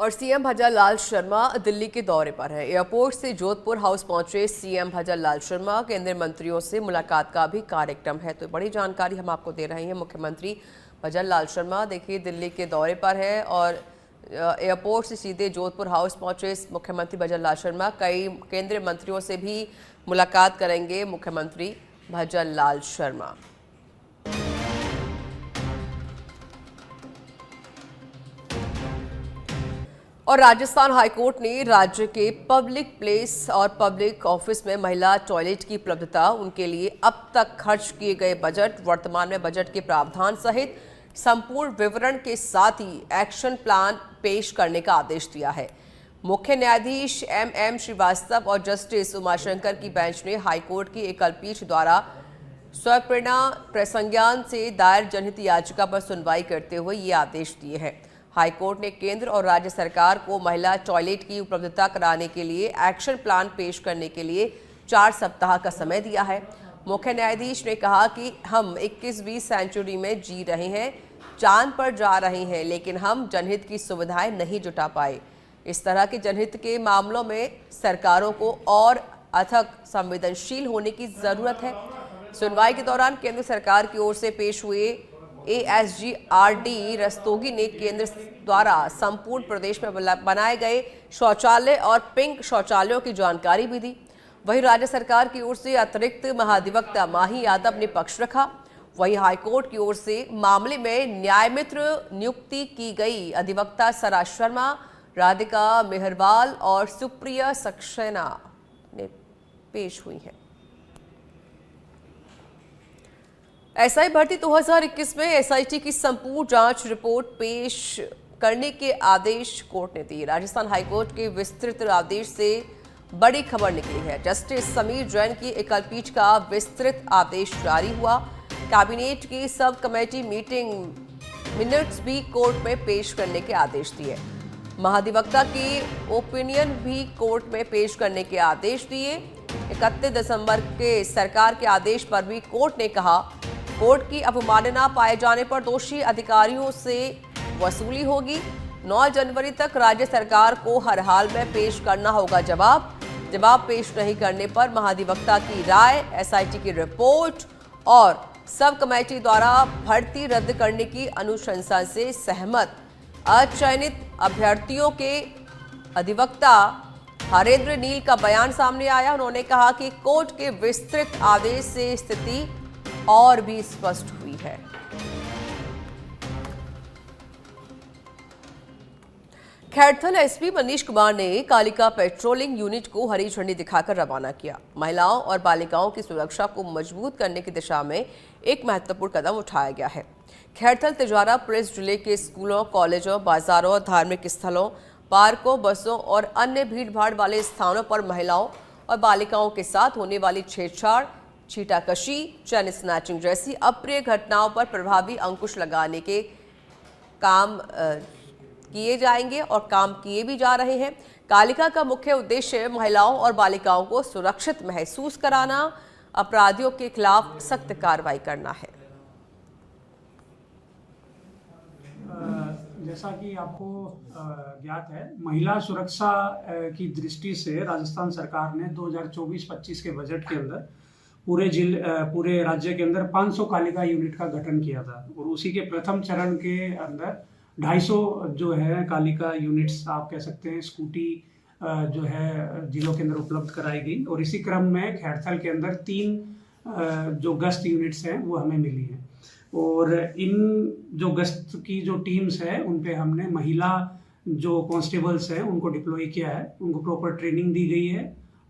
और सीएम भजनलाल शर्मा दिल्ली के दौरे पर है। एयरपोर्ट से जोधपुर हाउस पहुंचे सीएम भजनलाल शर्मा। केंद्रीय मंत्रियों से मुलाकात का भी कार्यक्रम है। तो बड़ी जानकारी हम आपको दे रहे हैं। मुख्यमंत्री भजनलाल शर्मा देखिए दिल्ली के दौरे पर है और एयरपोर्ट से सीधे जोधपुर हाउस पहुंचे मुख्यमंत्री भजनलाल शर्मा। कई केंद्रीय मंत्रियों से भी मुलाकात करेंगे मुख्यमंत्री भजनलाल शर्मा। और राजस्थान हाईकोर्ट ने राज्य के पब्लिक प्लेस और पब्लिक ऑफिस में महिला टॉयलेट की उपलब्धता, उनके लिए अब तक खर्च किए गए बजट, वर्तमान में बजट के प्रावधान सहित संपूर्ण विवरण के साथ ही एक्शन प्लान पेश करने का आदेश दिया है। मुख्य न्यायाधीश एम श्रीवास्तव और जस्टिस उमाशंकर की बेंच ने हाईकोर्ट की एकल पीठ द्वारा स्वप्रेरणा प्रसंज्ञान से दायर जनहित याचिका पर सुनवाई करते हुए ये आदेश दिए हैं। हाईकोर्ट ने केंद्र और राज्य सरकार को महिला टॉयलेट की उपलब्धता कराने के लिए एक्शन प्लान पेश करने के लिए 4 सप्ताह का समय दिया है। मुख्य न्यायाधीश ने कहा कि हम 21वीं सेंचुरी में जी रहे हैं, चांद पर जा रहे हैं, लेकिन हम जनहित की सुविधाएं नहीं जुटा पाए। इस तरह के जनहित के मामलों में सरकारों को और अथक संवेदनशील होने की जरूरत है। सुनवाई के दौरान केंद्र सरकार की ओर से पेश हुए ASG RD रस्तोगी ने केंद्र द्वारा संपूर्ण प्रदेश में बनाए गए शौचालय और पिंक शौचालयों की जानकारी भी दी। वहीं राज्य सरकार की ओर से अतिरिक्त महाधिवक्ता माही यादव ने पक्ष रखा। वहीं हाईकोर्ट की ओर से मामले में न्यायमित्र नियुक्ति की गई अधिवक्ता सरा शर्मा, राधिका मेहरवाल और सुप्रिया सक्सेना ने पेश हुई हैं। एसआई भर्ती 2021 में SIT की संपूर्ण जांच रिपोर्ट पेश करने के आदेश कोर्ट ने दिए। राजस्थान हाईकोर्ट के विस्तृत आदेश से बड़ी खबर निकली है। जस्टिस समीर जैन की एकल पीठ का विस्तृत आदेश जारी हुआ। कैबिनेट की सब कमेटी मीटिंग मिनट्स भी कोर्ट में पेश करने के आदेश दिए। महाधिवक्ता की ओपिनियन भी कोर्ट में पेश करने के आदेश दिए। 31 दिसंबर के सरकार के आदेश पर भी कोर्ट ने कहा, कोर्ट की अवमानना पाए जाने पर दोषी अधिकारियों से वसूली होगी। 9 जनवरी तक राज्य सरकार को हर हाल में पेश करना होगा जवाब पेश नहीं करने पर महाधिवक्ता की राय, SIT की रिपोर्ट और सब कमेटी द्वारा भर्ती रद्द करने की अनुशंसा से सहमत अचयनित अभ्यर्थियों के अधिवक्ता हरेंद्र नील का बयान सामने आया। उन्होंने कहा कि कोर्ट के विस्तृत आदेश से स्थिति और भी स्पष्ट हुई है। खैरथल SP मनीष कुमार ने कालिका पेट्रोलिंग यूनिट को हरी झंडी दिखाकर रवाना किया। महिलाओं और बालिकाओं की सुरक्षा को मजबूत करने की दिशा में एक महत्वपूर्ण कदम उठाया गया है। खैरथल तिजारा पुलिस जिले के स्कूलों, कॉलेजों, बाजारों, धार्मिक स्थलों, पार्कों, बसों और अन्य भीड़भाड़ वाले स्थानों पर महिलाओं और बालिकाओं के साथ होने वाली छेड़छाड़, छीटाकशी, चैन स्नैचिंग जैसी अप्रिय घटनाओं पर प्रभावी अंकुश लगाने के काम किए जाएंगे और काम किए भी जा रहे हैं। कालिका का मुख्य उद्देश्य महिलाओं और बालिकाओं को सुरक्षित महसूस कराना, अपराधियों के खिलाफ सख्त कार्रवाई करना है। जैसा कि आपको ज्ञात है, महिला सुरक्षा की दृष्टि से राजस्थान सरकार ने 2024-25 के बजट के अंदर पूरे राज्य के अंदर 500 कालिका यूनिट का गठन किया था और उसी के प्रथम चरण के अंदर 250 जो है कालिका यूनिट्स, आप कह सकते हैं स्कूटी जो है जिलों के अंदर उपलब्ध कराई गई। और इसी क्रम में खैरथल के अंदर 3 जो गश्त यूनिट्स हैं वो हमें मिली हैं और इन जो गश्त की जो टीम्स है उन पे हमने महिला जो कांस्टेबल्स हैं उनको डिप्लॉय किया है। उनको प्रॉपर ट्रेनिंग दी गई है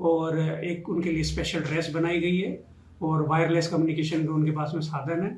और एक उनके लिए स्पेशल ड्रेस बनाई गई है और वायरलेस कम्युनिकेशन का उनके पास में साधन है।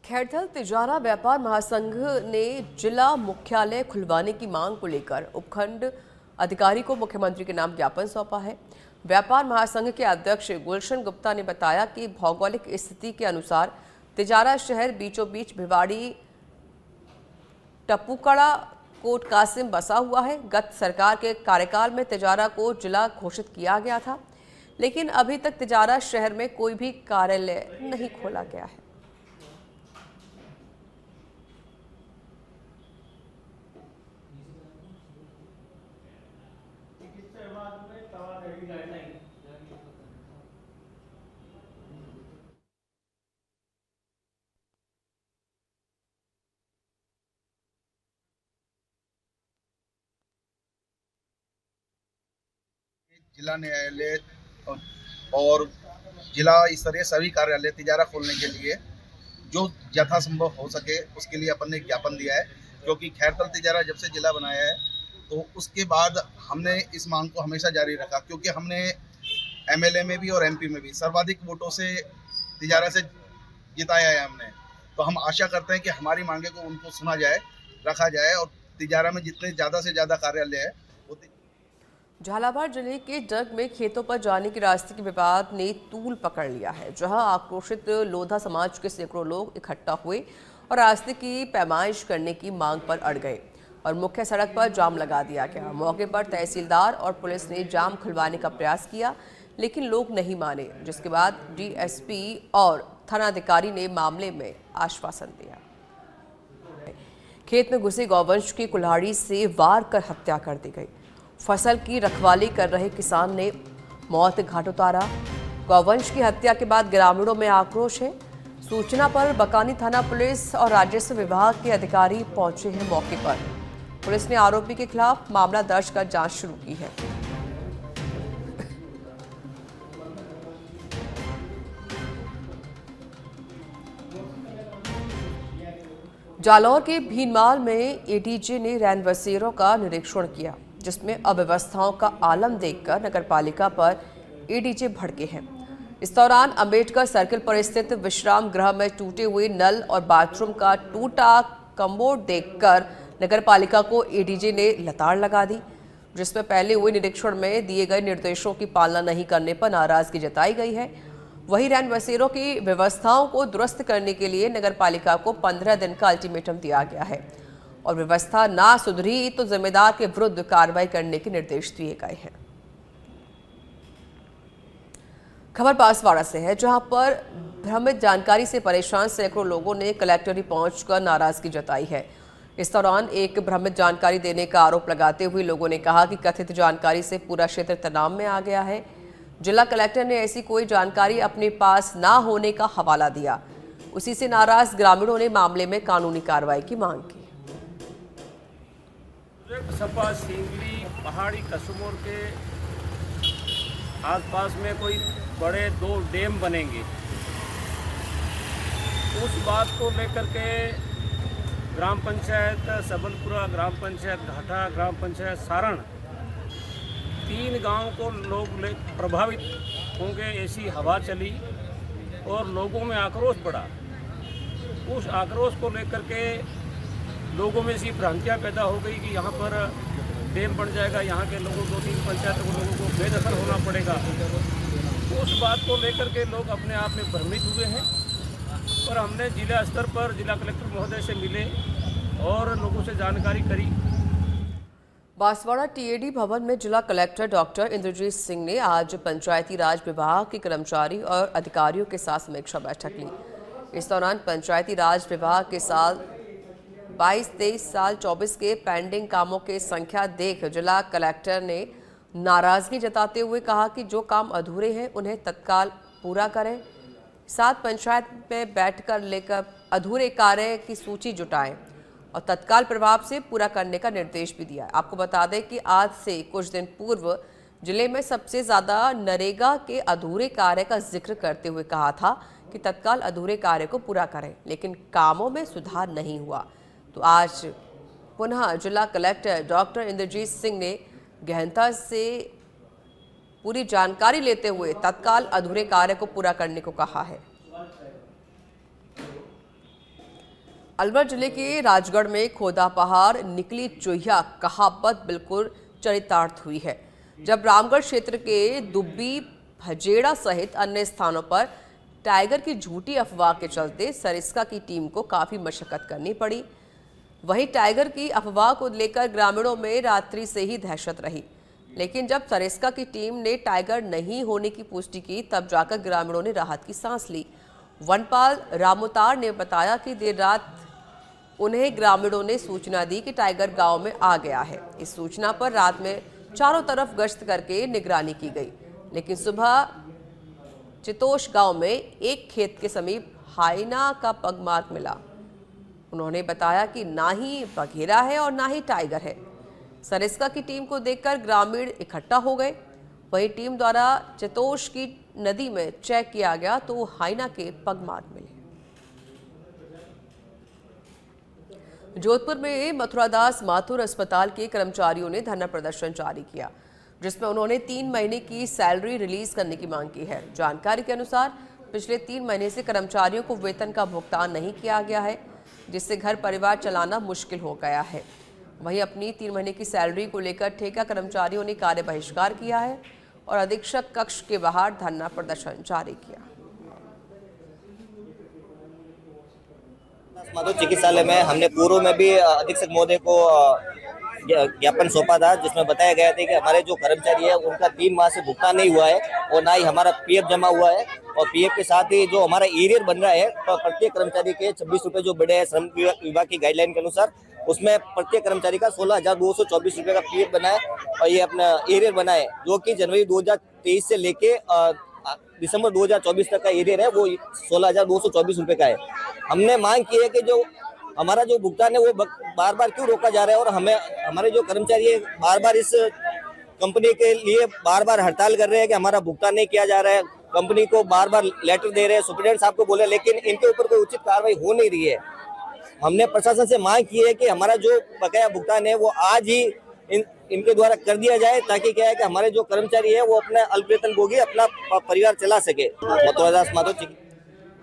खैरथल तिजारा व्यापार महासंघ ने जिला मुख्यालय खुलवाने की मांग को लेकर उपखंड अधिकारी को मुख्यमंत्री के नाम ज्ञापन सौंपा है। व्यापार महासंघ के अध्यक्ष गुलशन गुप्ता ने बताया कि भौगोलिक स्थिति के अनुसार तिजारा शहर बीचों बीच भिवाड़ी टपुकड़ा कोट कासिम बसा हुआ है। गत सरकार के कार्यकाल में तिजारा को जिला घोषित किया गया था, लेकिन अभी तक तिजारा शहर में कोई भी कार्यालय नहीं खोला गया है। जिला न्यायालय और जिला स्तरीय सभी कार्यालय तिजारा खोलने के लिए जो यथासंभव हो सके उसके लिए अपन ने ज्ञापन दिया है, क्योंकि खैरतल तिजारा जब से जिला बनाया है तो उसके बाद हमने इस मांग को हमेशा जारी रखा, क्योंकि हमने एमएलए में भी और एमपी में भी सर्वाधिक वोटों से तिजारा से जिताया है हमने। तो हम आशा करते हैं कि हमारी मांगे को उनको सुना जाए, रखा जाए और तिजारा में जितने ज़्यादा से ज़्यादा कार्यालय है वो झालावाड़ जिले के डग में खेतों पर जाने के रास्ते के विवाद ने तूल पकड़ लिया है, जहां आक्रोशित लोधा समाज के सैकड़ों लोग इकट्ठा हुए और रास्ते की पैमाइश करने की मांग पर अड़ गए और मुख्य सड़क पर जाम लगा दिया गया। मौके पर तहसीलदार और पुलिस ने जाम खुलवाने का प्रयास किया, लेकिन लोग नहीं माने, जिसके बाद डीएसपी और थानाधिकारी ने मामले में आश्वासन दिया। खेत में घुसे गौवंश की कुल्हाड़ी से वार कर हत्या कर दी गई। फसल की रखवाली कर रहे किसान ने मौत घाट उतारा। गौवंश की हत्या के बाद ग्रामीणों में आक्रोश है। सूचना पर बकानी थाना पुलिस और राजस्व विभाग के अधिकारी पहुंचे हैं मौके पर। पुलिस ने आरोपी के खिलाफ मामला दर्ज कर जांच शुरू की है। जालौर के भीनमाल में एडीजे ने रैन बसेरों का निरीक्षण किया, जिसमें अव्यवस्थाओं का आलम देखकर नगरपालिका पर एडीजे भड़के हैं। इस दौरान अंबेडकर सर्किल पर स्थित विश्राम गृह में टूटे हुए नल और बाथरूम का टूटा कमोड देखकर नगरपालिका को एडीजे ने लताड़ लगा दी, जिसमें पहले हुए निरीक्षण में दिए गए निर्देशों की पालना नहीं करने पर नाराजगी जताई गई है। वहीं रैन बसेरों की व्यवस्थाओं को दुरुस्त करने के लिए नगरपालिका को 15 दिन का अल्टीमेटम दिया गया है और व्यवस्था ना सुधरी तो जिम्मेदार के विरुद्ध कार्रवाई करने के निर्देश दिए गए हैं। खबर बांसवाड़ा से है, जहां पर भ्रमित जानकारी से परेशान सैकड़ों लोगों ने कलेक्टरी पहुंचकर नाराजगी जताई है। इस दौरान एक भ्रमित जानकारी देने का आरोप लगाते हुए लोगों ने कहा कि कथित जानकारी से पूरा क्षेत्र तनाव में आ गया है। जिला कलेक्टर ने ऐसी कोई जानकारी अपने पास ना होने का हवाला दिया। उसी से नाराज ग्रामीणों ने मामले में कानूनी कार्रवाई की मांग की। सपा सिंगली पहाड़ी कसुमोर के आसपास में कोई बड़े 2 डैम बनेंगे, उस बात को लेकर के ग्राम पंचायत सबलपुरा, ग्राम पंचायत घाटा, ग्राम पंचायत सारण 3 गांव को लोग प्रभावित होंगे ऐसी हवा चली और लोगों में आक्रोश बढ़ा। उस आक्रोश को लेकर के लोगों में ऐसी भ्रांतियाँ पैदा हो गई कि यहाँ पर डैम बन जाएगा, यहाँ के लोगों 2-3 पंचायतों के लोगों को बेदखल होना पड़ेगा। उस बात को लेकर के लोग अपने आप में भ्रमित हुए हैं और हमने जिला स्तर पर जिला कलेक्टर महोदय से मिले और लोगों से जानकारी करी। बांसवाड़ा टीएडी भवन में जिला कलेक्टर डॉक्टर इंद्रजीत सिंह ने आज पंचायती राज विभाग के कर्मचारी और अधिकारियों के साथ समीक्षा बैठक ली। इस दौरान पंचायती राज विभाग के साल 22-23 साल 24 के पेंडिंग कामों की संख्या देख जिला कलेक्टर ने नाराजगी जताते हुए कहा कि जो काम अधूरे हैं उन्हें तत्काल पूरा करें। साथ पंचायत में बैठकर लेकर अधूरे कार्य की सूची जुटाएं और तत्काल प्रभाव से पूरा करने का निर्देश भी दिया। आपको बता दें कि आज से कुछ दिन पूर्व जिले में सबसे ज़्यादा नरेगा के अधूरे कार्य का जिक्र करते हुए कहा था कि तत्काल अधूरे कार्य को पूरा करें, लेकिन कामों में सुधार नहीं हुआ। तो आज पुनः जिला कलेक्टर डॉक्टर इंद्रजीत सिंह ने गहनता से पूरी जानकारी लेते हुए तत्काल अधूरे कार्य को पूरा करने को कहा है। अलवर जिले के राजगढ़ में खोदा पहाड़ निकली चुहिया कहावत बिल्कुल चरितार्थ हुई है, जब रामगढ़ क्षेत्र के दुब्बी, भजेड़ा सहित अन्य स्थानों पर टाइगर की झूठी अफवाह के चलते सरिस्का की टीम को काफी मशक्कत करनी पड़ी। वहीं टाइगर की अफवाह को लेकर ग्रामीणों में रात्रि से ही दहशत रही, लेकिन जब सरिस्का की टीम ने टाइगर नहीं होने की पुष्टि की तब जाकर ग्रामीणों ने राहत की सांस ली। वनपाल रामोतार ने बताया कि देर रात उन्हें ग्रामीणों ने सूचना दी कि टाइगर गांव में आ गया है। इस सूचना पर रात में चारों तरफ गश्त करके निगरानी की गई, लेकिन सुबह चितोष गांव में एक खेत के समीप हाइना का पगमार्क मिला। उन्होंने बताया कि ना ही बघेरा है और ना ही टाइगर है। सरिस्का की टीम को देखकर ग्रामीण इकट्ठा हो गए। वहीं टीम द्वारा चितोष की नदी में चेक किया गया तो हाइना के पगमार्क मिले। जोधपुर में मथुरादास माथुर अस्पताल के कर्मचारियों ने धरना प्रदर्शन जारी किया, जिसमें उन्होंने 3 महीने की सैलरी रिलीज करने की मांग की है। जानकारी के अनुसार पिछले 3 महीने से कर्मचारियों को वेतन का भुगतान नहीं किया गया है, जिससे घर परिवार चलाना मुश्किल हो गया है। वहीं अपनी 3 महीने की सैलरी को लेकर ठेका कर्मचारियों ने कार्य बहिष्कार किया है और अधीक्षक कक्ष के बाहर धरना प्रदर्शन जारी किया। माधव चिकित्सालय में हमने पूर्व में भी अधीक्षक महोदय को ज्ञापन सौंपा था, जिसमें बताया गया था कि हमारे जो कर्मचारी है उनका 3 माह से भुगतान नहीं हुआ है और ना ही हमारा पीएफ जमा हुआ है। और पीएफ के साथ ही जो हमारा एरियर बन रहा है तो प्रत्येक कर्मचारी के 26 रुपए जो बढ़े हैं श्रम विभाग की गाइडलाइन के अनुसार, उसमें प्रत्येक कर्मचारी का 16,224 रुपए का पीएफ बना है और ये अपना एरियर बना है, जो कि जनवरी 2023 से लेके दिसंबर 2024 तक का एरियर है वो 16,224 रुपए का है। हमने मांग की है कि जो हमारा जो भुगतान है वो बार बार क्यों रोका जा रहा है और हमारे जो कर्मचारी है बार बार इस कंपनी के लिए बार बार हड़ताल कर रहे हैं कि हमारा भुगतान नहीं किया जा रहा है। कंपनी को बार बार लेटर दे रहे हैं, सुप्रीडेंट साहब को बोले, लेकिन इनके ऊपर कोई उचित कार्रवाई हो नहीं रही है। हमने प्रशासन से मांग की है कि हमारा जो बकाया भुगतान है वो आज ही इनके द्वारा कर दिया जाए, ताकि क्या है कि हमारे जो कर्मचारी है वो अपना अल्प वेतन भोगी अपना परिवार चला सके। मथुरादास माधव।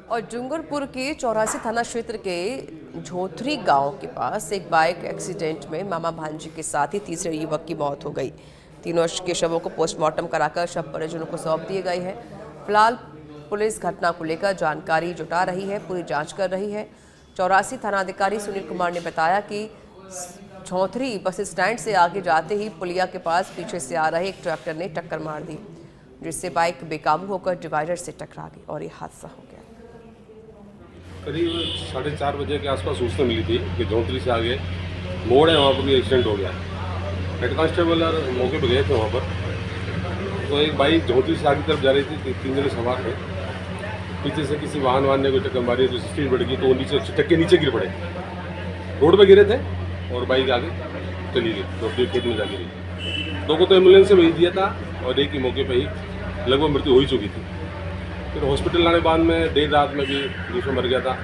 और डूंगरपुर के 84 थाना क्षेत्र के झोथरी गांव के पास एक बाइक एक्सीडेंट में मामा भांजी के साथ ही तीसरे युवक की मौत हो गई। तीनों के शवों को पोस्टमार्टम कराकर शव परिजनों को सौंप दिए गए हैं। फिलहाल पुलिस घटना को लेकर जानकारी जुटा रही है, पूरी जांच कर रही है। 84 थानाधिकारी सुनील कुमार ने बताया कि झोथरी बस स्टैंड से आगे जाते ही पुलिया के पास पीछे से आ रहे एक ट्रैक्टर ने टक्कर मार दी, जिससे बाइक बेकाबू होकर डिवाइडर से टकरा गई और ये हादसा हो गया। करीब 4:30 बजे के आसपास सूचना मिली थी कि झोंतरी से आगे मोड़ है, वहाँ पर भी एक्सीडेंट हो गया। हेड कांस्टेबल मौके पर गए थे वहाँ पर, तो एक बाइक झोंतरी से आगे तरफ जा रही थी, 3 जने सवार थे। पीछे से किसी वाहन ने कोई टक्कर मारी तो स्पीड बढ़ गई, तो वो नीचे गिर पड़े, रोड पर गिरे थे और बाइक आगे चली गई, तो खेत में जा गिरी। 2 को तो एम्बुलेंस से भेज दिया था और एक ही मौके पर ही लगभग मृत्यु हो ही चुकी थी। फिर हॉस्पिटल लाने बाद में देर रात में भी दूसरा मर गया था।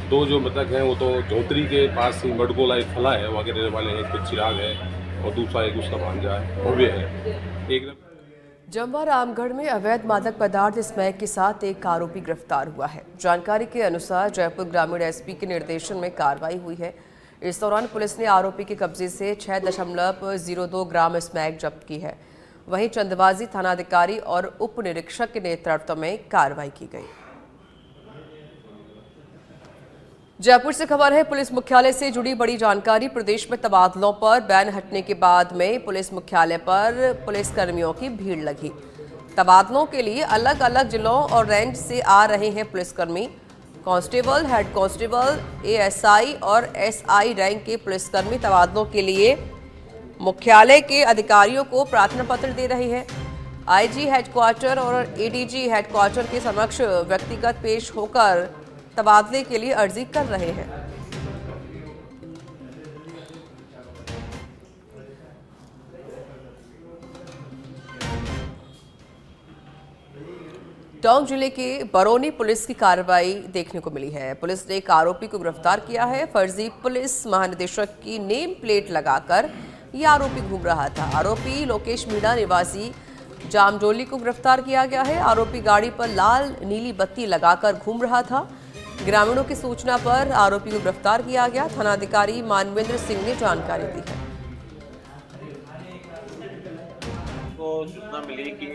2 जो मृतक हैं वो तो झोंतरी के पास ही मडगोला एक फला है, वहाँ के रहने वाले हैं। एक चिराग है और दूसरा एक उसका भांजा है, भव्य है। एक जम्वा रामगढ़ में अवैध मादक पदार्थ स्मैक के साथ एक आरोपी गिरफ्तार हुआ है। जानकारी के अनुसार जयपुर ग्रामीण एसपी के निर्देशन में कार्रवाई हुई है। इस दौरान पुलिस ने आरोपी के कब्जे से 6.02 ग्राम स्मैक जब्त की है। वहीं चंदवाजी थानाधिकारी और उप निरीक्षक के नेतृत्व में कार्रवाई की गई। जयपुर से खबर है, पुलिस मुख्यालय से जुड़ी बड़ी जानकारी। प्रदेश में तबादलों पर बैन हटने के बाद में पुलिस मुख्यालय पर पुलिस कर्मियों की भीड़ लगी। तबादलों के लिए अलग अलग जिलों और रेंज से आ रहे हैं पुलिसकर्मी। कांस्टेबल, हेड कांस्टेबल, एएसआई और एसआई रैंक के पुलिसकर्मी तबादलों के लिए मुख्यालय के अधिकारियों को प्रार्थना पत्र दे रहे हैं। आईजी हेडक्वार्टर और एडीजी हेडक्वार्टर के समक्ष व्यक्तिगत पेश होकर तबादले के लिए अर्जी कर रहे हैं। टोंक जिले के बरौनी पुलिस की कार्रवाई देखने को मिली है। पुलिस ने एक आरोपी को गिरफ्तार किया है। फर्जी पुलिस महानिदेशक की नेम प्लेट लगाकर यह आरोपी घूम रहा था। आरोपी लोकेश मीणा निवासी जामडोली को गिरफ्तार किया गया है। आरोपी गाड़ी पर लाल नीली बत्ती लगाकर घूम रहा था। ग्रामीणों की सूचना पर आरोपी को गिरफ्तार किया गया। थानाधिकारी मानवेंद्र सिंह ने जानकारी दी है। को सूचना मिली कि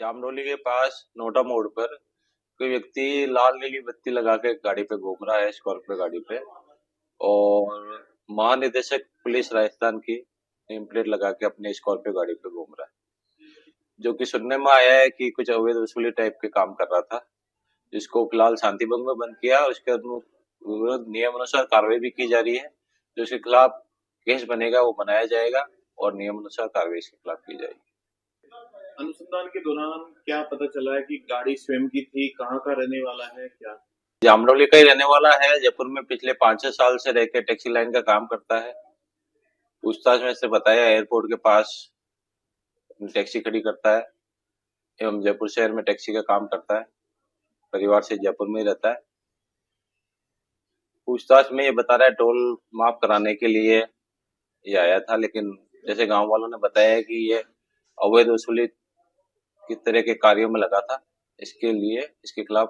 जामडोली के पास नोटा मोड़ पर कोई व्यक्ति लाल नीली बत्ती लगा के गाड़ी पे घूम रहा है, स्कॉर्पियो गाड़ी पे, और महानिदेशक पुलिस राजस्थान की नेम प्लेट लगा के अपने स्कॉर्पियो गाड़ी पे घूम रहा है, जो कि सुनने में आया है कि कुछ अवैध वसूली टाइप के काम कर रहा था, जिसको फिलहाल शांति भंग में बंद किया और उसके विरुद्ध नियम अनुसार कार्रवाई भी की जा रही है। जो इसके खिलाफ केस बनेगा वो बनाया जाएगा और नियम अनुसार कार्रवाई इसके खिलाफ की जाएगी। अनुसंधान के दौरान क्या पता चला है कि गाड़ी स्वयं की थी, कहाँ का रहने वाला है? क्या जामडोली का ही रहने वाला है। जयपुर में पिछले 5-6 साल से रह के टैक्सी लाइन का काम करता है। पूछताछ में से बताया एयरपोर्ट के पास टैक्सी खड़ी करता है एवं जयपुर शहर में टैक्सी का काम करता है। परिवार से जयपुर में ही रहता है। पूछताछ में ये बता रहा है टोल माफ कराने के लिए ये आया था, लेकिन जैसे गांव वालों ने बताया है कि ये अवैध वसूली किस तरह के कार्यों में लगा था, इसके लिए इसके खिलाफ